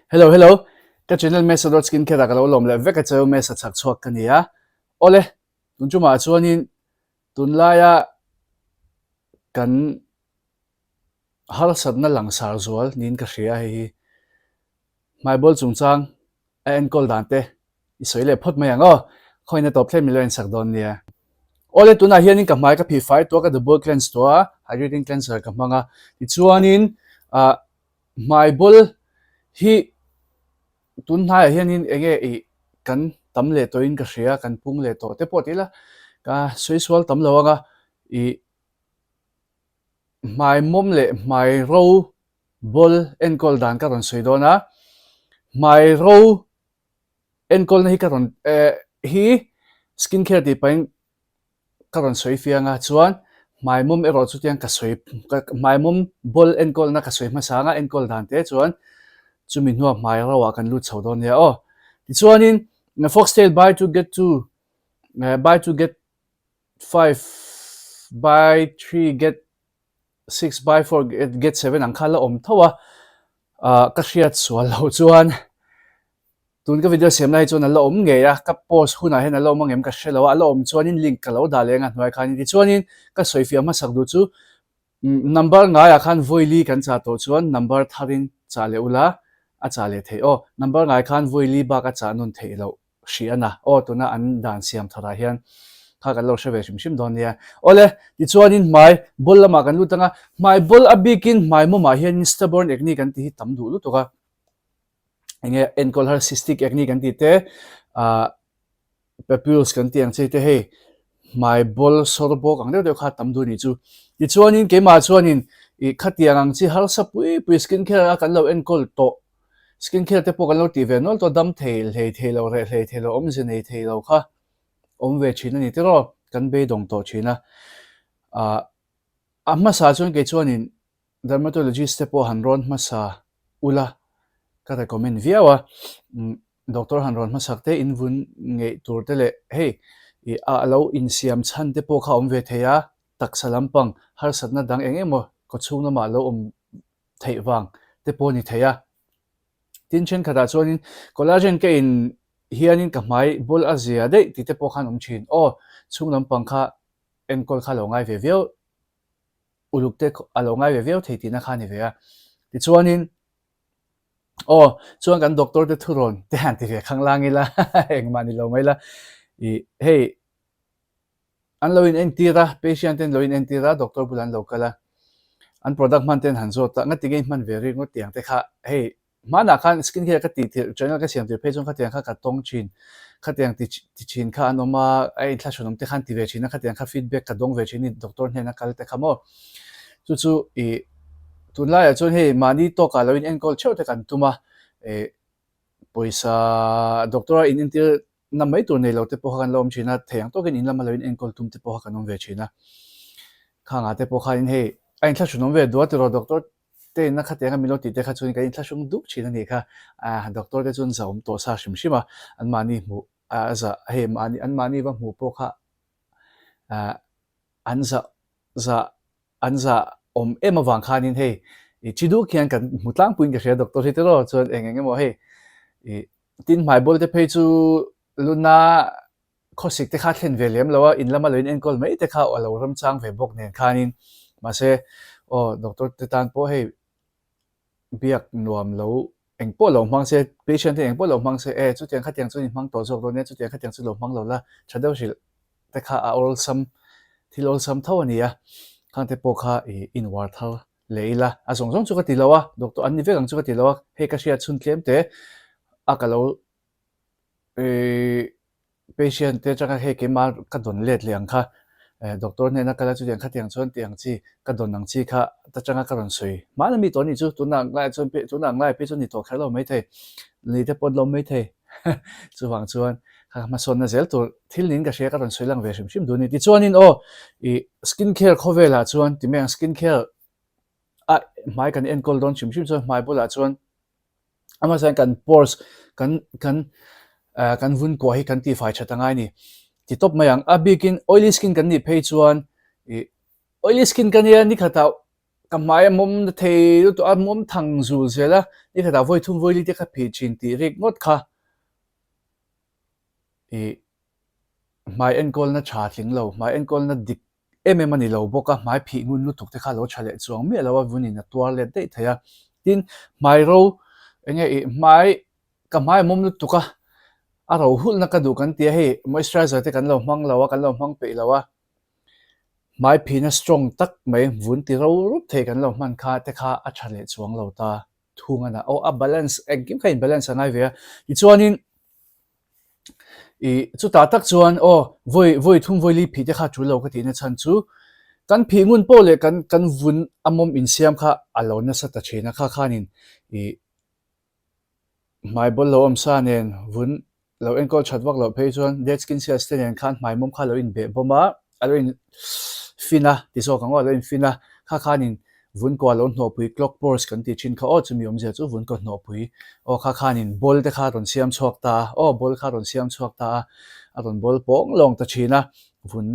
Hello, hello. Cái channel mesa.skincare ka lo lom le veka cheu mesa chak chuak kania. Ole, tun chuma chuanin tun laya kan hal sadna langsar zual nin ka hria hi. Mai bol chungchang Enkawl dante. Isoile phot mayango. Khoina top Failmily en sak don nia. Ole tuna hianin ka mai ka P5 to ka double cleanse to hydrating cleanser ka manga. Ti chuanin mai bol hi tun hai hianin enge I kan tam le to in ka hria kan pung le to te potila ka suisual tam lawanga I mai mom le mai ro bol Enkawl dan ka ron soidona mai ro Enkawl na hi ka ron hi skincare ti pain ka ron soi fianga chuan mai mom ero chu tiang ka soi mai mom bol Enkawl na ka soi ma sanga Enkawl dan te chuan chumi nuwa mai rawa kan lut chaudon ya o ti chuanin na FOXTALE buy to get 5 buy 3 get 6 buy 4 get 7 ang khala om thawa ka hriat sual lo chuan tun ka video sem lai chuan a lo om nge ya ka post huna hen a lo mangem ka hrelo a lo om chuanin link ka lo da lenga hnuai khan ti chuanin ka soifia ma sak du chu number nga ya khan voili kan cha to chuan number tharin cha le ula a cha le thei o number ngai khan voili ba ka cha nun thei lo hriana o tuna an dan siam thara hian kha kan lo shave shim don nia ole ti chuanin mai bol lama kan lutanga mai bol abikin mai mo ma hian stubborn acne kan ti tam du lu toka enge Enkawl har cystic acne kan ti te papules kan ti ang che te he mai bol sorbo kang de kha tam du ni chu ti chuanin ke ma chuanin I khatiang ang chi har sapui pui skincare kan lo Enkawl to skincare te po kan lo ti ve nol to dam theil hei theilo re hei theilo om je nei theilo kha om ve china ni tero kan be dong to china masa chuan ke chuanin dermatologist te po hanron masa ula ka recommend viawa doctor hanron masak te invun ngei tur te le hey a lo in siam chan te po kha om ve theya taksalampang har satna dang engemo ko chungna ma lo om theiwang te po ni theya tin chen khata chuanin collagen ke in hianin ka hmai bol azia de ti te po khan om chin o chunglampang kha Enkawl kha lo ngai ve veo ulukte alo ngai ve veo thei tina kha ni ve a ti chuanin chuan kan doctor te thuron te han ti ve khanglangila engmani lo maila hey an lo in entira patient ten lo in entira doctor bulan lo kala an product man ten han zo ta ngati ge man very ngot tiang te kha hey mana khan skincare ka ti channel ka siam ti page ka tiang kha ka tong chin kha tiang ti chin kha anoma ai thla shonom te khan ti ve chin kha tiang kha feedback ka dong ve chin doctor hne na kal te khamo chu tunla ya chon hey mani to ka lo in Enkawl cheu te kan tuma poisa doctor in intir namai tur nei lo te po kan lom china theyang to gen in lama lo in Enkawl tum te po kan om ve china khanga te po khan hey ai thla shonom ve do te ro doctor te na kha te nga milo ti te kha chun ka in thla shung du china ni kha doctor te chun zaum to sa shim shima an mani mu za hey mani an mani wa mu po kha anza om emawang khanin hey chidu khian kan mutlang puin ka hria doctor hi te ro chon engenge mo hey tin mai bol te phei chu luna khosik te kha thlen ve lem lawa in lama lo in Enkawl mai te kha alo ram chang ve bok nen khanin ma se doctor te tan po hey biak nuam lo engpo lo mang se patient te engpo lo mang se chu tiang kha tiang chu ni mang to jok do ne chu tiang kha tiang chu lo mang lo la chadau shil te kha a oral sam thil oral sam thawani khang te po kha in war thal leila a song song chu ka tilawa doctor an ni ve gang chu ka tilawa he ka hria chun tlem te akalo patient te chaka he ke ma ka don let liang kha doctor ne na kala chu tiang kha tiang chon tiang chi ka don nang chi kha ta changa ka ron sui ma na mi to ni chu tunang ngai chon pe tunang ngai pe chon ni to khalo mai the ni te pod lo mai the chu wang chuan kha ma son na zel tur thil nin ka hria ka ron sui lang ve shim shim du ni ti chuanin skincare khovela chuan ti meng skincare mai kan Enkawl don shim shim chuan mai bola chuan ama san kan pores kan vun ko hi kan ti fai chatangai ni ti top mayang abikin oily skin kan ni phei chuan oily skin kan ya ni khata cầm máy mồm thề tụi ăn mồm thằng dù xe là đi cái đào voi thun voi đi cái phê chín tí riết ngót kha thì máy Enkawl na trả tiếng lâu máy Enkawl na địch em anh lâu bốc à máy phỉ ngun lúc thuộc thì khá lâu trả lệ xuống mi lâu vun in toilet đấy thấy à tin máy râu anh ấy máy cầm máy mồm lúc thuộc à râu hút na cái đồ cái tia hay moisturizer thì cái lâu mang bị lâu à máy phỉ na strong tắc mấy vun thì râu rút thì cái lâu mang khá thì khá à trả lệ xuống lâu ta thu ngân à à balance anh kiếm cái balance này về thì cho nên chu ta tak chuan voi thum voi li phi te kha chu lo ka ti na chan chu kan phi ngun po le kan vun amom in siam kha alo na sa ta chena kha khanin mai bol lo am sa nen vun lo Enkawl chatwak lo phei chuan dead skin cells te nen khan mai mom kha lo in be boma alo in fina ti so kang alo in fina kha khanin vun ko lo hno pui clock pores kan ti chin kha chumi om je chu vun ko hno pui kha khanin bol te kha ron siam chhuak ta bol kha ron siam chhuak ta a ron bol pong long ta china vun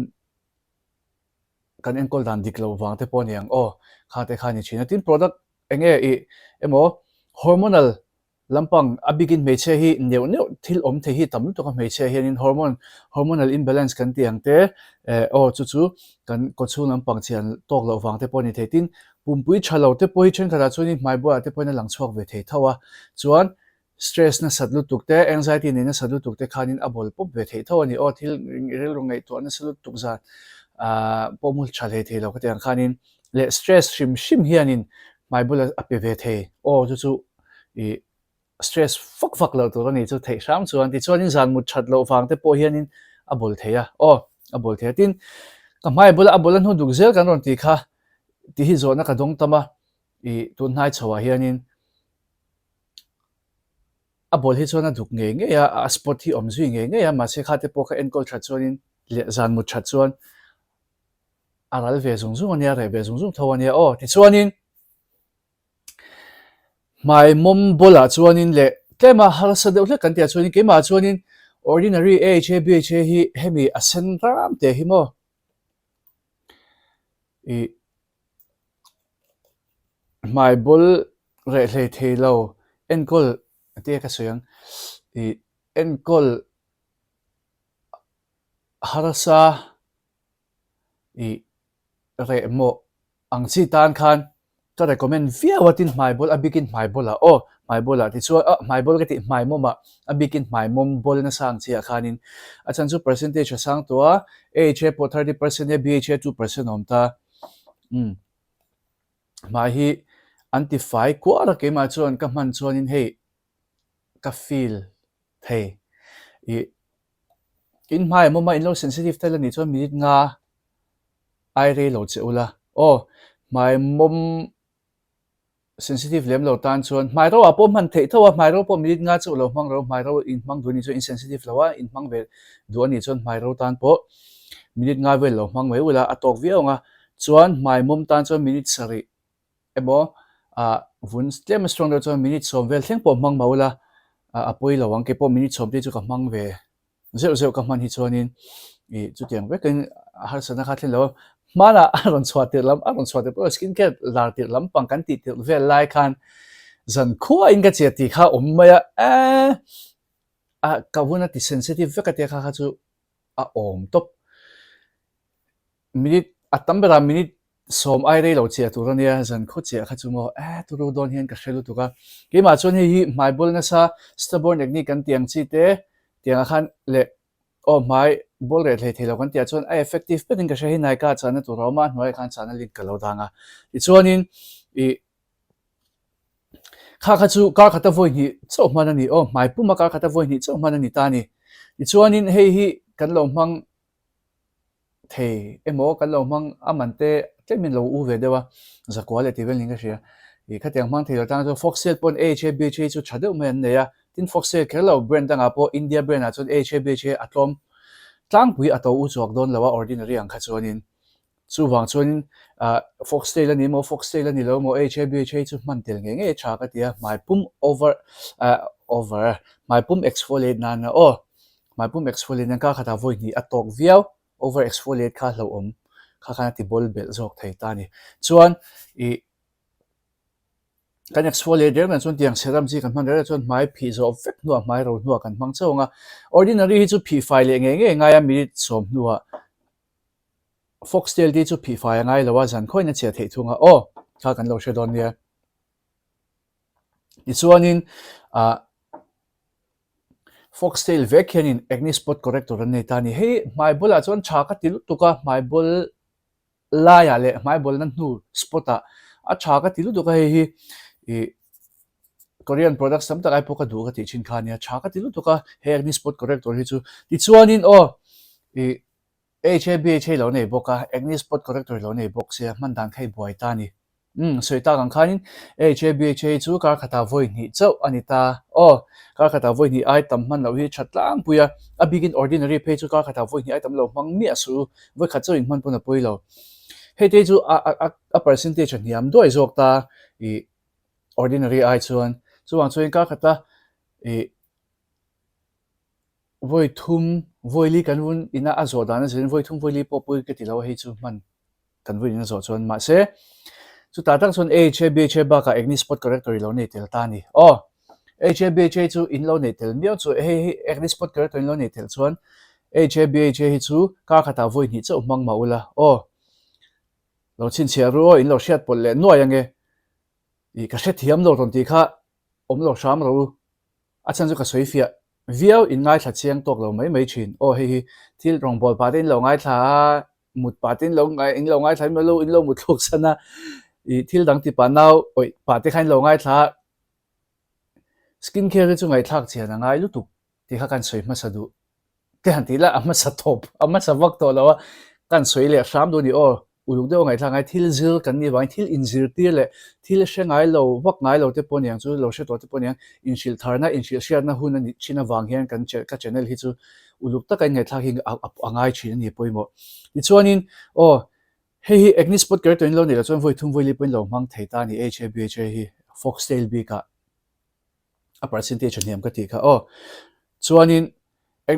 kan Enkawl dan dik lo wang te pon yang kha te kha ni china tin product enge emo hormonal lampang abigin meche hi neu thil om the hi tam to ka meche hianin hormonal imbalance kan tiang te chu kan ko chu lampang chian tok lo wang te poni the tin pumpui chalo te poi chen khara chuni mai bo te poi na lang chhuak ve thei thawa chuan stress na satlu tukte anxiety ne na satlu tukte khanin abol pop ve thei thaw ni thil rel rongai to na satlu tuk za pomul chale thei lo ka tiang khanin le stress shim hianin mai bula ape ve thei chu stress fuck lo to ni chu thei sam chuan ti chuan in zan mut that lo wang te po hianin a bol theya a bol the tin ka mai bula a bolan hu duk zel kan ron ti kha ti hi zona ka dong tama tun hai chawa hianin a bol hi chuan a duk nge ya a spot hi om zui nge ya ma se kha te po kha Enkawl that chuan le zan mut that chuan a ral ve zung zung ania re ve zung zung thawania ti chuanin mai mom bola chuanin le tlema har sa deuh hle kan tia chuanin keima chuanin ordinary AHA BHA hi hemi a sen ram te hi mo mai bol re hle thei lo Enkawl te ka soyang Enkawl harasa re mo ang chi tan khan ka recommend via watin mai bol abigin mai bola mai bola ti chu mai bol ka ti mai moma abigin mai mom bol na sang chi a khanin a chan chu percentage sang to AHA po 30% BHA 2% om ta mai hi anti-fy ko ara ke ma chuan ka man chuan in hei ka feel thei in mai moma in lo sensitive tela ni chuan minute nga ai re lo cheula mai mom sensitive lem lo tan chuan mai ro a pom han thei thawa mai ro pom minute nga chu lo mang ro mai ro in mang du ni chu insensitive lawa in mang ve du ani chuan mai ro tan po minute nga ve lo mang me ula atok viawnga chuan mai mom tan chuan minute sari emo vun tlem strong lo chuan minute som vel thleng po mang maula apoi lo wang ke po minute som te chu ka mang ve zeu ka man hi chuanin chu tiang ve kan har sana kha thlen lo mana aron chwate po skincare lar tir lam pang kan ti tir vel lai khan zan khuwa in ka che ti kha maya ka wuna ti sensitive ve ka te kha chu top minute atambera minute som ai re lo che tu ania zan kho che kha chu mo tu ro don hian ka hrelu tu ka ke ma chon hi mai bol na sa stubborn technique kan tiang chi te tiang khan le mai bol re the thelo kan tia chon effective pe din ka shehi nai ka chana tu roma noi khan chana link ka lo danga ti chuanin kha chu ka khata voi ni chaw man ani mai puma ka khata voi ni chaw man ani ta ni ti chuanin hei hi kan lo mang thei emo kan lo mang amante tlemin lo u ve dewa za quality vel ninga sia khatiang mang thei lo tang cho FOXTALE pon AHA BHA chu chhade men ne ya tin FOXTALE khelo brand danga po India brand a chon AHA BHA atlom tlang pui ato u chok don lawa ordinary ang kha chuanin chu wang chuanin FOXTALE ani mo FOXTALE ani lo mo AHA BHA chu man tel nge cha ka tia mai pum over mai pum exfoliate na mai pum exfoliate na ka khata voi ni atok viau over exfoliate kha lo kha kana ti bol bel zok thei ta ni chuan kan exfoliator man chuan tiang serum chi kan man re chuan mai phi zo vek nu mai ro nu kan mang chawng a ordinary hi chu phi fai le nge ya minute som nu a foxtail ti chu phi fai ngai lo wa zan khoi na che thei thunga kha kan lo she don nia ti chuanin foxtail vekhianin acne spot corrector an nei ta ni hei mai bola chuan tha ka til tuka mai bol la ya le mai bol na nu spota a tha ka til tuka hei Korean products tam tak ai poka du ka ti chin kha nia tha ka til tuka hei acne spot corrector hi chu ti chuanin HABHA lo nei boka acne spot corrector lo nei box se man dan khai buai ta ni soi ta kan khanin HABHA chu kar khata voi ni chau anita kar khata voi ni ai tam man lo hi thatlang puya a begin ordinary page chu kar khata voi ni ai tam lo mang mi asu voi kha chu in man puna poi lo he te chu a percentage ni am doi zok ta ordinary ai chuan chuang chuan kar khata voi thum voi li kan vun ina a zo dan zen voi thum voi li popui ke ti lo hei chu man kan voi ina zo chuan ma se chu ta tang chuan HABHA ba ka acne spot corrector lo nei tel ta ni HABHA chu in lo nei tel miao chu hei acne spot corrector in lo nei tel chuan HABHA hi chu ka khata voi ni chu mang ma ula lo chin chia ru in lo hriat pol le no yange ka hret hiam lo ron ti kha om lo sham ro a chan chu ka soi fia viau in ngai thla chiang tok lo mai thin hei thil rong bol patin lo ngai thla mut patin lo ngai in lo ngai thla me lo in lo mut thok sana thil dang ti pa nau pa te khain lo ngai thla skincare chu ngai thak chian ngai lu tu ti kha kan soi ma sa du te han ti la ama sa top ama sa vak to lo kan soi le sham do ni uluk de ngai thla ngai thil zil kan ni wang thil in zir ti le thil she ngai lo vak ngai lo te pon yang chu lo she to te pon yang in shil tharna in shil shia na hun ni china wang hian kan ka channel hi chu uluk ta kan ngai thla hi angai thin ni poimo ti chuanin hei acne spot corrector in lo ni la chuan voi thum voi li pon lo mang thei ta ni HABHA hi foxtail b ka a percentage ni am ka ti kha chuanin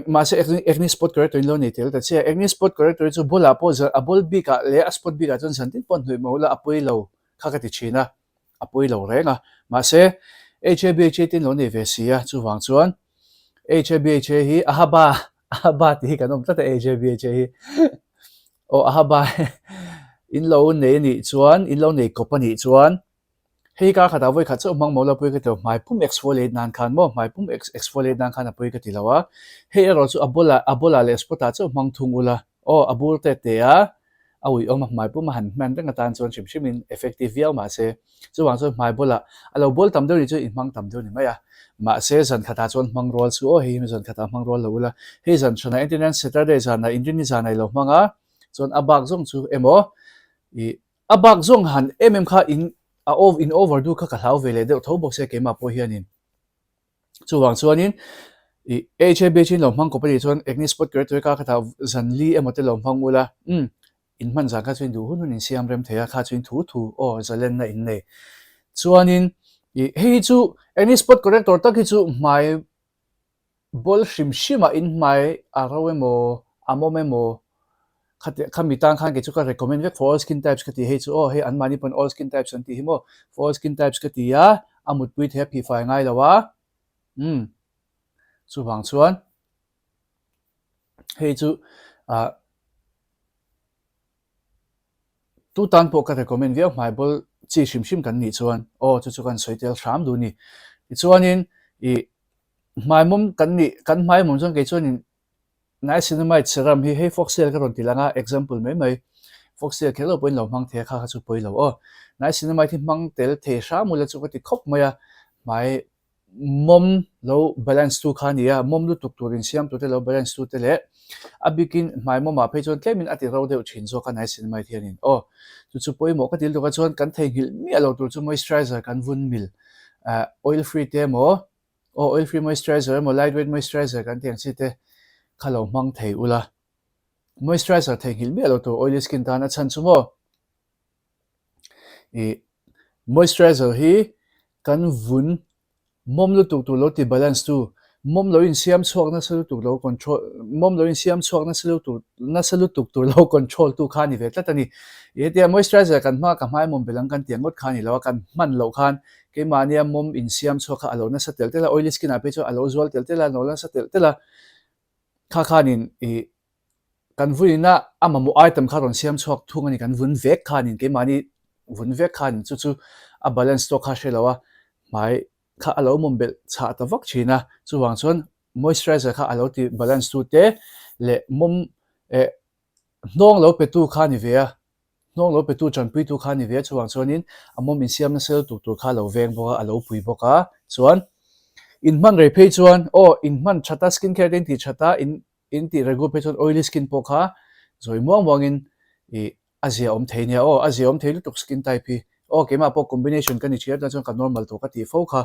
ma se acne spot corrector in lo nei tel ta che acne spot corrector chu bola po za a bol b ka le a spot b ka chon san tin pon hnoi mo la apoi lo kha ka ti china apoi lo renga ma se HABHA tin lo nei ve sia chu wang chuan HABHA hi ahaba ti kan om ta HABHA hi ahaba in lo nei ni chuan in lo nei company chuan hei ka khata voi kha chu mang mo la pui ka to mai pum exfoliate nan khan mo mai pum exfoliate nan khan apui ka ti lawa hei ro chu abola le spota chu mang thungula abur te a awi mai pum han man tang tan chon chim chimin effective viau ma se chu wang chu mai bola alo bol tam do ri chu in mang tam do ni maya ma se zan khata chon mang rol chu hei mi zan khata mang rol lo la hei zan chona internet saturday zan na indian ni zan ai lo manga chon abak zong chu emo abak zong han kha in overdo kha ka hlau vele de tho box se ke ma po hianin chuwang chuanin HABHA lo mang company chuan acne spot corrector ka kha zan li emote lo mang ula in man za ka chuin du hun in siam rem theya kha chuin thu zalen na in nei chuanin hei chu acne spot corrector ta ki chu mai bol shima in mai arawemo amomemo khami tang khan ke chu ka recommend vek for all skin types ka ti hei chu hei an mani pon all skin types an ti himo for all skin types ka ti ya amut pui the phi fai ngai lawa chu wang chuan hei chu tu tan po ka recommend vek mai bol chi shim kan ni chuan chu kan soitel sham du ni chuanin mai mum kan mai mum chon ke chuanin niacinamide serum hi hei foxtail ka ron tilanga example mai foxtail khelo poin lo mang the kha chu poi lo niacinamide hi mang tel the sha mula chu ka ti khop maya mai mom lo balance tu kha nia mom lu tuk turin siam tu te lo balance tu te le abikin mai mom ma phei chon tlemin ati ro deu chin zo ka niacinamide hianin chu poi mo ka til do ka chon kan thei hil mi alo tur chu moisturizer kan vun mil oil free te mo oil free moisturizer mo lightweight moisturizer kan tiang si te khalo mang thei ula moisturizer thei hil mi alo to oily skin ta na chan chu mo moisturizer hi kan vun mom lu tu lo ti balance tu mom lo in siam chuak na salu tu lo control mom lo in siam chuak na salu tu lo control tu khani ve tlatani e tia moisturizer kan ma ka mai mom belang kan tiangot khani lo kan man lo khan ke mania mom in siam chuak kha alo na sa tel tela oily skin a pe chu alo zual tel tela no la sa tel tela kha khanin e kan vuina amamu item kha ron siam chuak thungani kan vun vek khanin ke mani vun vek khan chu chu a balance to kha shelawa mai kha alo mom bel cha ta vak china chuwang chon moisturizer kha alo ti balance tu te le mom e nong lo pe tu kha ni ve a nong lo pe tu chan pui tu kha ni ve chuwang chonin a mom in siam na sel tu tu kha lo veng boka alo pui boka chuan in man re pe chuan o in man chata skincare den ti chata in ti regu pe chuan oily skin pokha zoi muang muangin e azia om theinia o azia om theilu tuk skin type hi o kema po combination kan ni chiat na chuan ka normal to ka ti fo kha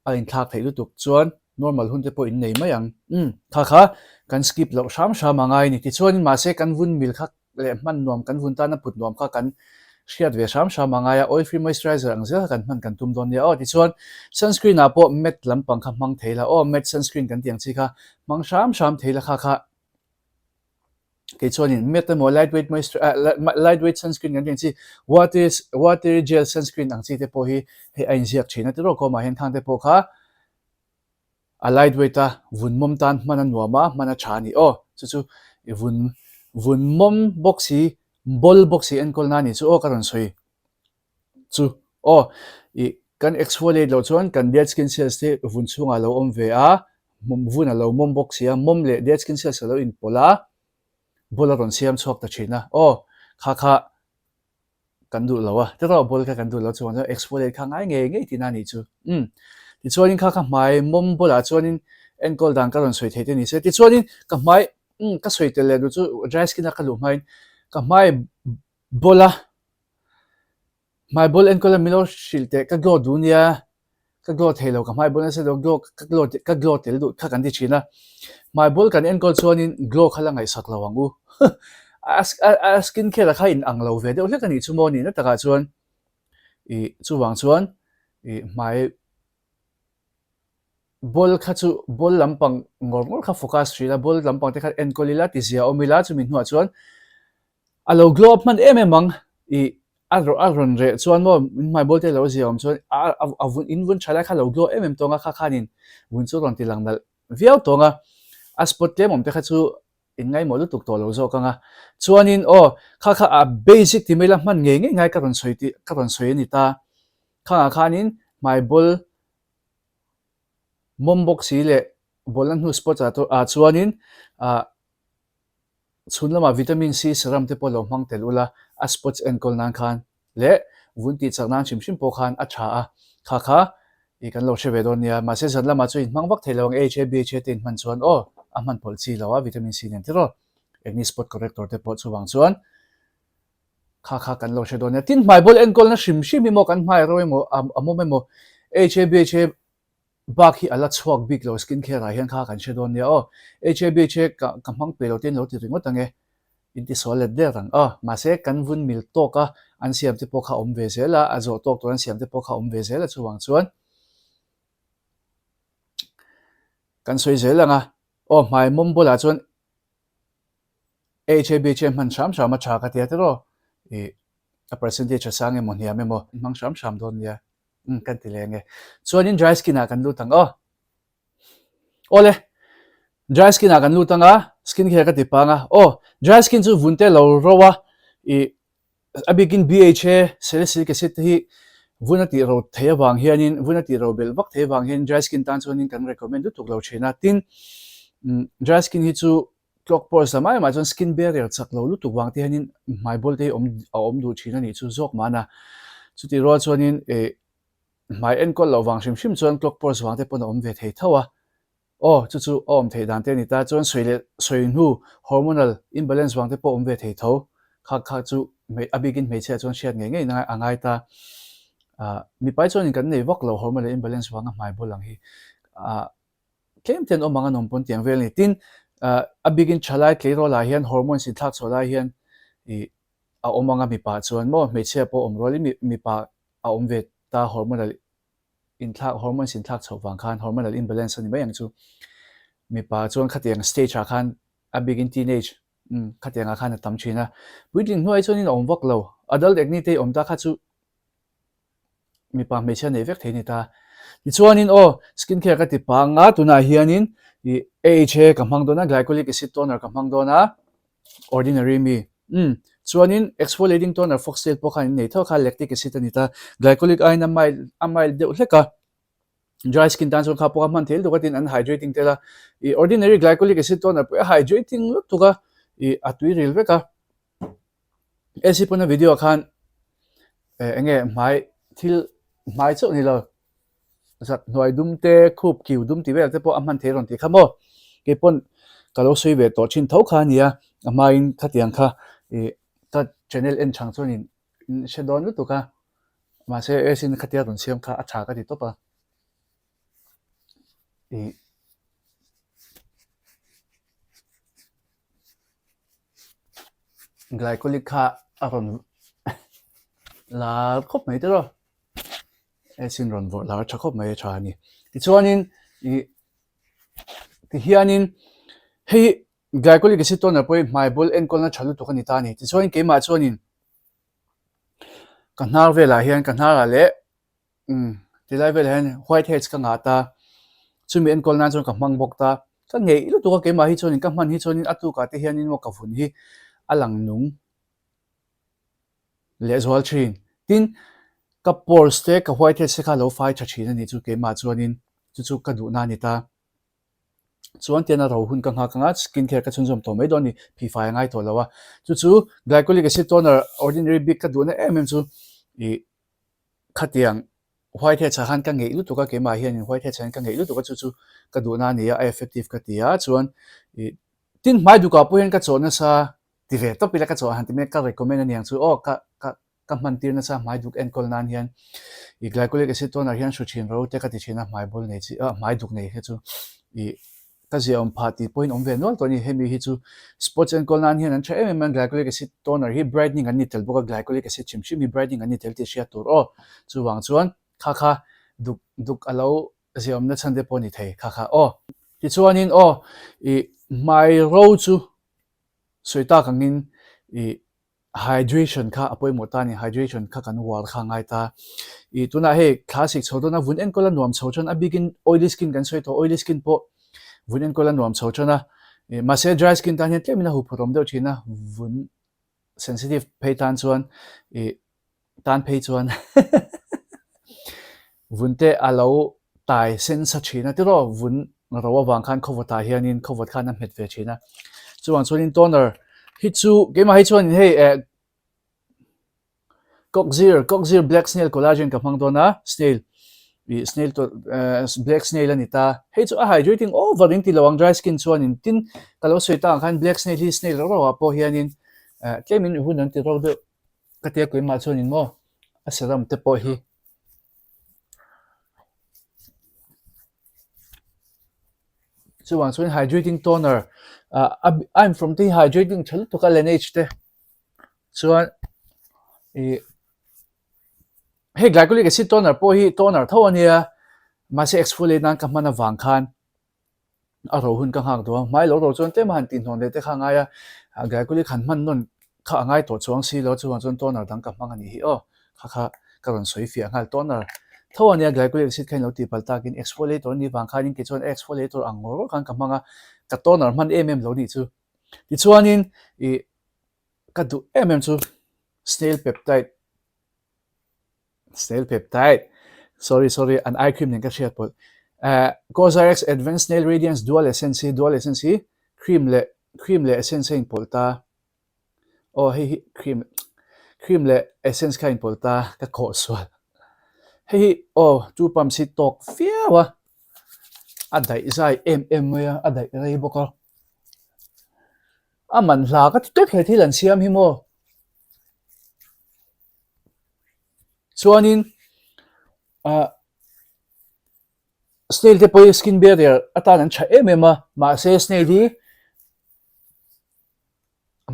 a in thak theilu tuk chuan normal hun te po in nei mayang kha kha kan skip lo sham sham angai ni ti chuan ma se kan vun mil khak le man nom kan vun ta na put nom kha kan shiat ve sham sham angai oil free moisturizer ang zel kan man kan tum don ya o ti chuan sunscreen a po met lampang kha mang theila o met sunscreen kan tiang chi kha mang sham sham theila kha kha ke chuanin met mo lightweight sunscreen kan tiang chi water gel sunscreen ang chi te po hi he ain ziak thina te ro ko ma hen thang te po kha a lightweight a vun mom tan mana nuama mana chani o chu chu vun mom boxi bol boxi enkol na ni chu o karon soi chu o I kan exfoliate lo chuan kan dead skin cells te vun chunga lo om ve a mom vun a lo mom boxi a mom le dead skin cells lo in pola bola ron siam chok ta china o kha kha kan du lo a te ro bol ka kan du lo chuan exfoliate kha ngai nge ti na ni chu ti chuanin kha mai mom bola chuanin enkol dang ka ron soi the te ni se ti chuanin ka mai ka soi te le du chu dry skin a ka lu mai ka mai bola mai bol enkol milo shilte ka go dunia ka go thelo ka mai bol se do go ka go tel du kha kan ti china mai bol kan enkol chuanin glow khala ngai sak lawangu a skin care kha in ang lo ve de hle kan ni chumo ni na taka chuan I chuwang chuan I mai bol kha chu bol lampang ngor kha focus trila bol lampang te kha enkolila ti zia omila chu min hua chuan alo glow up man ememang I aron re chuan mo mai bol te lo zia om chuan avun invun chala kha lo glow emem tonga kha khanin vun chu ron ti langnal viau tonga a spot te mom te kha chu in ngai mo lu tuk to lo zo kanga chuanin o kha kha a basic ti mela man nge ngai ka ron soi ni ta kha khanin mai bol mom box hi le bolan hu spot a chuanin a chunlama vitamin C serum te polo mang telula a spots enkol nan khan le vunti chaknan chimshim po khan a tha a kha kha I kan lo sheve don nia ma se zanlama chu in mang bak thelong HA te man chuan o a man pol chi lawa vitamin C nen tiro acne spot corrector te po chuwang chuan kha kha kan lo she don nia tin mai bol enkol na shim mo kan mai roi mo amo memo HA baki ala chuak big lo skincare a hian kha kan she don nia o HA ka mang pe lo tin lo ti ringot ange inti solid der rang ma se kan vun mil to ka an siam te po kha om ve zela a zo tok to an siam te po kha om ve zela chuwang chuan kan soi zela nga mai mom bola chuan HA man sham ma cha ka te ro a percentage sang e mon hiam mo mang sham don nia kan ti lenge chuan in dry skin a kan lu tang ole dry skin a kan lu tanga skin care ka ti panga dry skin chu vunte lo rowa a begin BHA salicylic acid hi vunati ro thewang hianin vunati ro bel bak thewang hian dry skin tan chuanin kan recommend tu tuk lo chena tin dry skin hi chu clog pores la mai ma chon skin barrier chak lo lu tu wang te hanin mai bol te om du china ni chu zok mana chuti ro chuanin mai enkol lo wang shim chuan clog pores wang te pon om ve thei thawa chu om thei dan te ni ta chuan soi nu hormonal imbalance wang te po om ve thei tho kha chu a begin me che chuan shiat nge na angai ta mi pai chuan kan nei vak lo hormonal imbalance wang mai bol lang hi kem ten o manga nom pon tiang vel ni tin a begin chalai kleiro la hian hormones in thak chola hian a omanga mi pa chuan mo me che po om roli mi pa a om ve ta hormonal in thak hormone sin thak chho wang khan hormonal imbalance ani bayang chu mi pa chuan khatiang stage a khan a begin teenage khatiang a khan a tam thina puitin hnuai chuan in om vak lo adult acne te om ta kha chu mi pa me chen nei vek theini ta ti chuan in skincare ka ti pa nga tuna hianin i AHA ka hmang dona glycolic acid toner ka hmang dona ordinary mi chuanin exfoliating toner FOXTALE po khan nei tho kha lactic acid ani ta glycolic aina amile deuh hleka dry skin tan chuan kha po man thel dukatin an hydrating tela i ordinary glycolic acid toner po hydrating tuka i atui ril veka esi pona video khan enge hmai chu ni lo zat noi dum te khup kiu dum ti vel te po amhan theron ti khamo ke pon kalo sui ve to chin tho kha nia amain khatiang kha e ta channel en chang chon in shedon lu tuka ma se esin khatia don siam kha acha ka ti to pa e glycolic kha aron la khop mai te ro esin ron vo la chakop mai cha ni ti chuanin i ti hianin hei glycolic acid toner poi hmai bol enkol na chalu to kan ta ni ti chuanin ke ma chuanin kanhar vela hian kanhar ale ti lai vel hen white heads ka nga ta chumi enkol na chuan ka hmang bok ta ka ngei lu to ka ke ma hi chuanin ka man hi chuanin atu ka te hianin mo ka phun hi alang nung le zwal thin tin ka pores te ka white heads kha lo fai thachina ni chu ke ma chuanin chu ka du na ni ta chuan tiana ro hun ka nga skincare ka chunjom to mai doni phi fai ngai to lawa chu glycolic acid toner ordinary big ka du na chu i khatiang white head han ka ngei lu to ka ke ma hian white head han ka ngei lu to ka chu ka du na ni a effective ka tia chuan i tin mai du ka po hian ka chona sa ti ve to pila ka chaw han ti me ka recommend ani ang chu ka man tir na sa mai du enkol nan hian i glycolic acid toner hian shu chin ro te ka ti china mai bol nei chi mai duk nei he chu i ka ziam party point on ve no to ni hemi hi chu sports enkol nan hian an tra Emem glycolic acid toner hi brightening ani tel boka glycolic acid chim hi brightening ani tel ti sia tur chu wang chuan kha duk alo ziam na chande poni thei kha ti chuanin i mai ro chu soita kangin i hydration kha apoi motani hydration kha kan war kha ngai ta i tuna he classic chodona vun enkol nuam chochon a begin oily skin kan soi to oily skin po vun enkol nuam chochona ma se dry skin tan hian tlemina hu photom deuh thina vun sensitive phei tan chuan i tan phei chuan vunte alo tai sen sa thina ti ro vun rawa wang khan khowata hianin khowat khan a met ve thina chuan chuanin toner hi chu ke ma hi chuan hei coxir black snail collagen ka hmang dona snail snail to black snail ani ta hei chu a hydrating overing ti lawang dry skin chuan in tin kalo soita khan black snail hi snail ro po hianin tlemin hun an ti ro de katia koi ma chuan in mo a serum te po hi chuan chuan hydrating toner I'm from the hydrating chal to ka lineage te chuan hey glycolic acid toner po hi toner tho ania ma se exfoliate nan ka mana wang khan a ro hun ka hang do mai lo ro chon te man tin hon de te khanga ya glycolic khan man non kha ngai to chuang si lo chuan chon toner dang ka hmang ani hi kha karon soi fi angal toner tho ania glycolic acid khain lo ti pal takin exfoliator ni wang khanin ke chon exfoliator angor khan ka hmanga ka toner man mm lo ni chu ti chuanin ka du chu snail peptide sorry an eye cream ning ka share pol COSRX advanced nail radiance dual essence cream le essence in polta hey cream le essence ka in polta ka ko swal hey tu pam si tok fiawa adai zai ya adai rei boka aman la ka tu thai thilan siam hi mo chuanin snail te poi skin barrier atan an tha emema ma se snail hi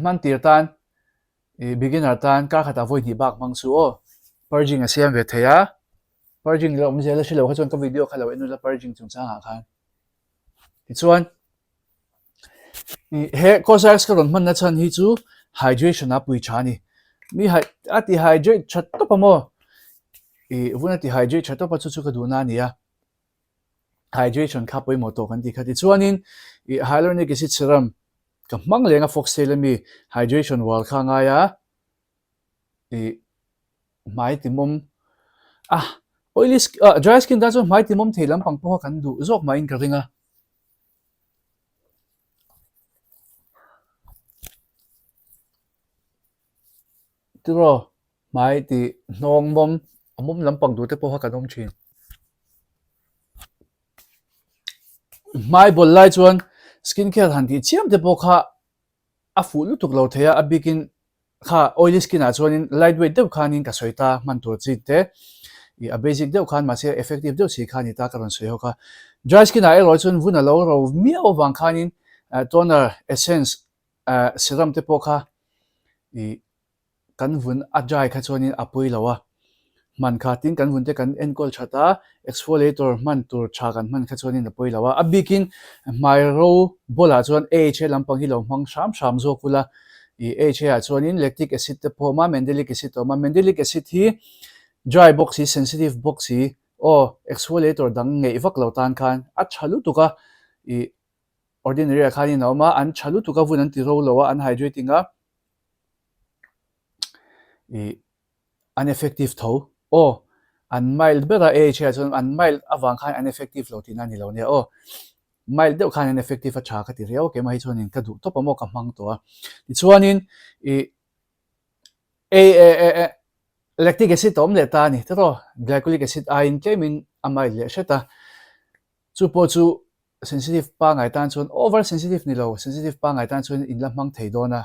man tir tan beginner tan ka khata voi ni bak mang su purging a siam ve theya purging lo mzela shilo kha chuan ka video khala enu la purging chung changa khan ti chuan he COSRX ka ron man na chan hi chu hydration a pui chani mi ati hydrate chat to pamo vuna ti hydrate chat to pa chu chu ka du na nia hydration kha poi mo to kan ti kha ti chuanin hyaluronic acid serum ka mang lenga FOXTALE mi hydration wal kha nga ya mai timom oily dry skin da chu mai timom theilam pang po kan du zok mai in ka ringa tiro mai ti nong mom amom lampang du te po ka dom chin mai bol lai chuan skincare han ti chiam te po kha a fu lu tuk lo theya a bikin kha oily skin a chuanin lightweight deuh khanin ka soita man tur chi te a basic deuh khan ma se effective deuh si khani ta karon soi ho kha dry skin a ero chuan vuna lo ro mi o wang khanin toner essence serum te po kha kan vun a dry kha chuanin a pui lawa man kha tin kan vun te kan Enkawl thata exfoliator man tur tha kan man kha chuanin a pui lawa a bikin mai ro bola chuan AHA lampang hi lo hmang sham zo kula AHA a chuanin lactic acid te po ma mandelic acid to ma mandelic acid hi dry box hi sensitive box hi exfoliator dang ngei vak lo tan khan a chalu tuka ordinary khani no ma an chalu tuka vun an ti ro lowa an hydrating a ineffective tho an mild bera AHA chuan an mild awang khan ineffective lo tin ani lo ne mild deuh khan ineffective a tha ka ti reu ke mai chuanin ka du to pamo ka hmang to a ti chuanin lactic acid tom le ta ni tro glycolic acid a in kemin amai le sheta chu po chu sensitive pa ngai tan chuan over sensitive ni lo sensitive pa ngai tan chuan in la hmang thei dona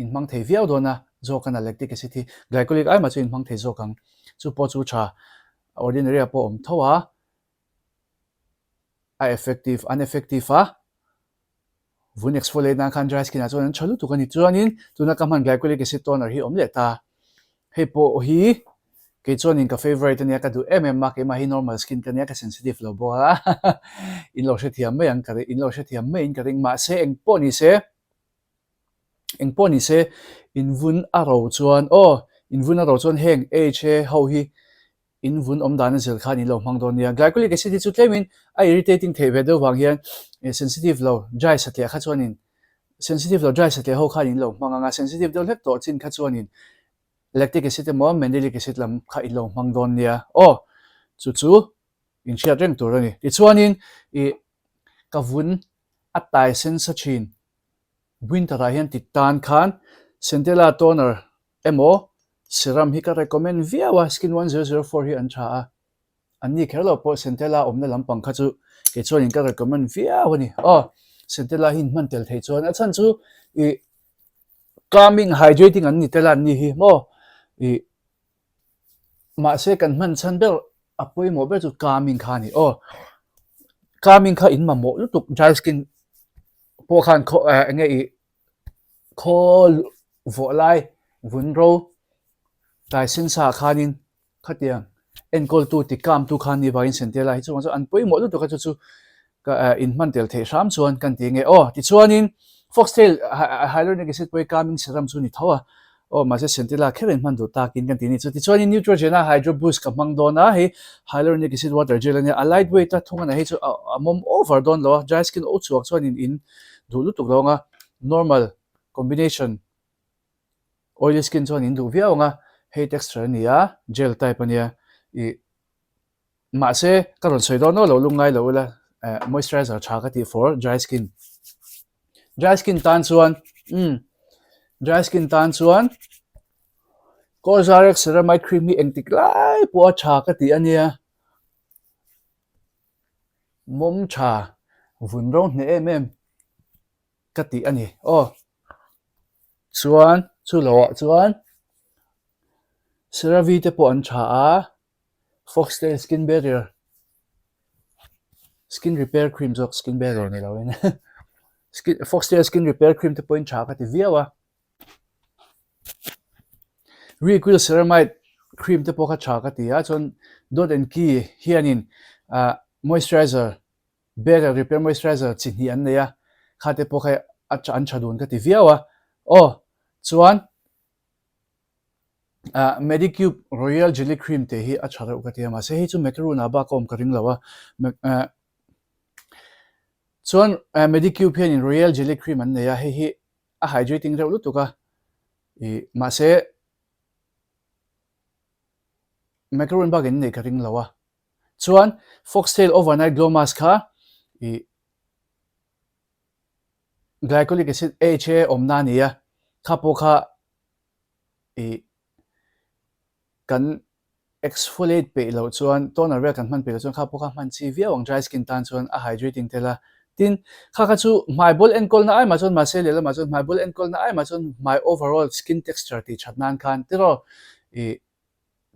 in hmang thei viau dona zo kana lactic acid hi glycolic ai ma chu in hmang thei zo kang chu po chu tha ordinary po om thowa a effective ineffective a vun exfoliate na khan dry skin a chuan chalu tu kan ni chuanin tuna ka man glycolic acid toner hi om le ta he po hi ke chuanin ka favorite ania ka du ma ke ma hi normal skin ka nia ka sensitive lo bo a in lo she thiam mai ang ka in lo she thiam mai in ka ring ma se eng po ni se in vun a ro chuan in vun a ro chuan heng AHA ho hi in vun om dan zel khan in lo hmang don nia glycolic acid chu tlemin a irritating thei ve do wang hian sensitive lo dry satle kha chuanin sensitive lo dry satle ho khan in lo hmanga sensitive do lek to chin kha chuanin lactic acid mo mandelic acid lam kha in lo hmang don nia chu in chia reng tur ani ti chuanin ka vun a tai sen sa chin winter a hian ti tan khan CENTELLA toner emo serum hi ka recommend viawa skin 1004 hi an tha a anni kherlo po CENTELLA omna lampang kha chu ke chuanin ka recommend viawa ni CENTELLA hin man tel thei chuan a chan chu calming hydrating an ni tela ni hi mo ma se kan man chan ber apoi mo ber chu calming kha ni calming kha in ma mo lutuk dry skin po khan nge khol vo lai vun ro tai sin sa khanin khatiang Enkawl tu ti kam tu khan ni vain CENTELLA hi chuan an poi mo lutuk ka chu ka in man tel thei ram chuan kan ti nge ti chuanin FOXTALE hyaluronic acid poi calming serum chu ni thawa ma se CENTELLA kheren man du takin kan ti ni chu ti chuanin Neutrogena hydro boost ka mang dona hi hyaluronic acid water gel ani a lightweight ta thunga na hi chu amom over don lo dry skin o chuak chuanin in du lutuk longa normal combination oily skin chuanin du viawnga hei texture ania gel type ania ma se karon soi don lo lungai lo la moisturizer tha ka ti for dry skin tan chuan dry skin tan chuan COSRX ceramide creamy engtik lai po a tha ka ti ania mom tha vun ro hne emem ka ti ani chuan chu lo chuan CERAVE te po an tha a FOXTALE skin barrier skin repair cream jok skin barrier ni lo in FOXTALE skin repair cream te po in tha ka ti viawa requil ceramide cream te poka chaka tia chon DOT&KEY hianin moisturizer barrier repair moisturizer chini an neya khate poka acha an chadun ka ti viawa chuan Medicube Royal Jelly Cream te hi achara ukatia ma se hi chu macarona ba kom karing lawa chuan Medicube hianin Royal Jelly Cream an neya hi a hydrating reuh lutuka ma se macaron bagin nei karing lawa chuan Foxtail Overnight Glow Mask ha glycolic acid AHA omna niya khapo kha kan exfoliate pe lo chuan toner vel kan man pe lo chuan khapo kha man chi viawang dry skin tan chuan a hydrating tela tin kha chu my ball and call na ai ma chuan ma se lela ma chuan my ball and call na ai ma chuan my overall skin texture ti thatnan khan tiro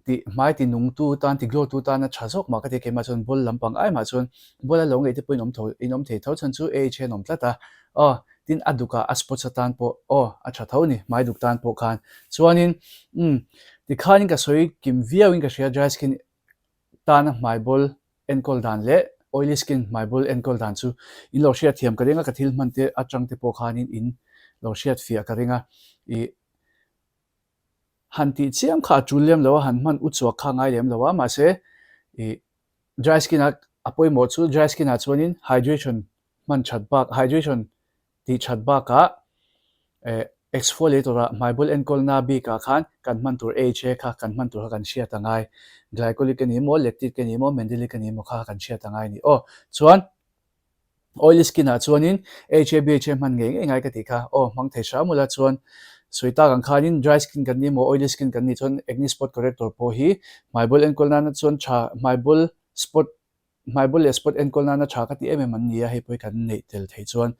ti mai ti nung tu tan ti glow tu tan na chazok ma ka te ke ma chuan bol lampang ai ma chuan bola lo ngei te poin om tho inom the tho chan chu AHA nom tlata tin aduka aspot satan po a tha tho ni mai duk tan po khan chuanin ti khanin ka soi kim viawin ka share dry skin tan my ball and call dan le oily skin my ball and call dan chu in lo share thiam ka renga ka thil man te atang te po khanin in lo share fia ka renga hanti chiam kha chulem lo han man uchwa kha ngai lem lo ma se dry skin apoi mo chu dry skin a chuanin hydration man chat bak hydration ti chat ba ka exfoliator my ball and call na bi ka khan kan man tur AHA kha kan man tur kan shia tangai glycolic ani mo lactic ani mo mandelic ani mo kha kan shia tangai ni chuan oily skin a chuanin AHA BHA man ngai ka ti kha mang thei sha mula chuan soita kan khanin dry skin kan ni mo oily skin kan ni chuan acne spot corrector po hi my ball and call na chuan cha my ball spot and call na cha ka ti Emem an nia he poi kan nei tel thei chuan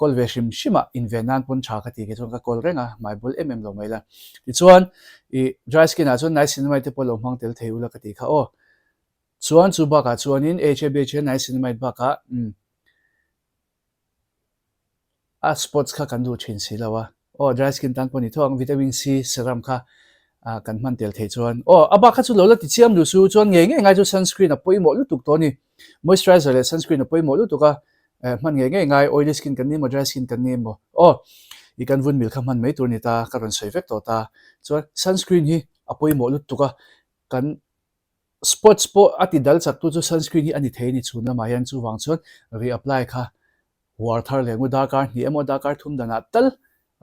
kol ve shima invenan pon cha ka ti ke chuan ka kol renga my ball Emem lo maila ti chuan dry skin a chuan niacinamide te polo mang tel thei ula ka ti kha chuan chu ba ka chuanin AHA BHA niacinamide ba ka a spots kha kan du thin si lawa dry skin tan poni thong vitamin C serum kha kan man tel thei chuan aba kha chu lo la ti chiam du su chuan ngai chu sunscreen a poimo lu tuk to ni moisturizer le sunscreen a poimo lu tuka man ngai oily skin kan ni mo dry skin kan ni mo i kan vun mil kha man mai tur ni ta karon soi vek to ta chuan sunscreen hi a poimo lu tuka kan spots po ati dal chak tu chu sunscreen hi ani thei ni chuna ma yan chu wang chuan reapply kha war thar lengu dakar ni emo dakar thum dana tal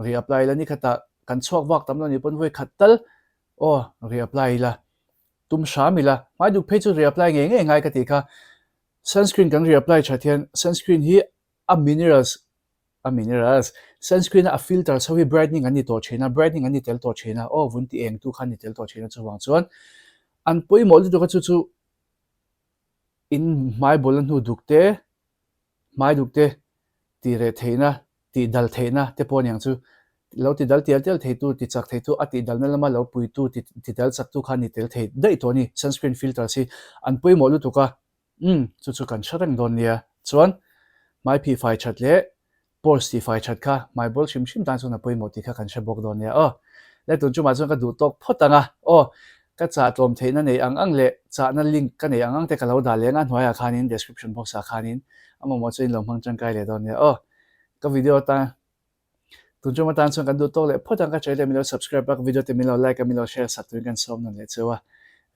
reapply la ni khata kan chhuak wak tam lo ni pon voi khatal reapply la tum shamila mai du phe chu reapply ngai ka ti kha sunscreen kan reapply thathian sunscreen hi a minerals sunscreen a filter so hi brightening ani to chena brightening ani tel to chena vunti eng tu khan ni tel to chena chu wang chuan an poi mo lu ka chu in mai bolan hu dukte mai dukte ti re theina ti dal theina te pon yang chu lo ti dal tel thei tu ti chak thei tu ati dal na lama lo pui tu ti dal chak tu khan ni tel thei dei to ni sunscreen filter si an poi mo lu tu ka chu kan sharang don nia chuan mai phi fai chat le pores ti fai chat kha mai bol shim tan chu na poi mo ti kha kan shabok don nia le tun chu ma chu ka du tok photanga ka cha tom theina nei ang le cha na link ka nei ang te ka lo da le nga hnuai a khanin description box a khanin amo mo chu in lo mang chang kai le don nia ka video ta tun chu ma tan chu kan du tok le photang ka chai le mi lo subscribe ka video te mi lo like ka mi lo share sak tu kan som na le chewa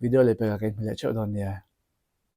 video le pe ka kai mi le cheu don nia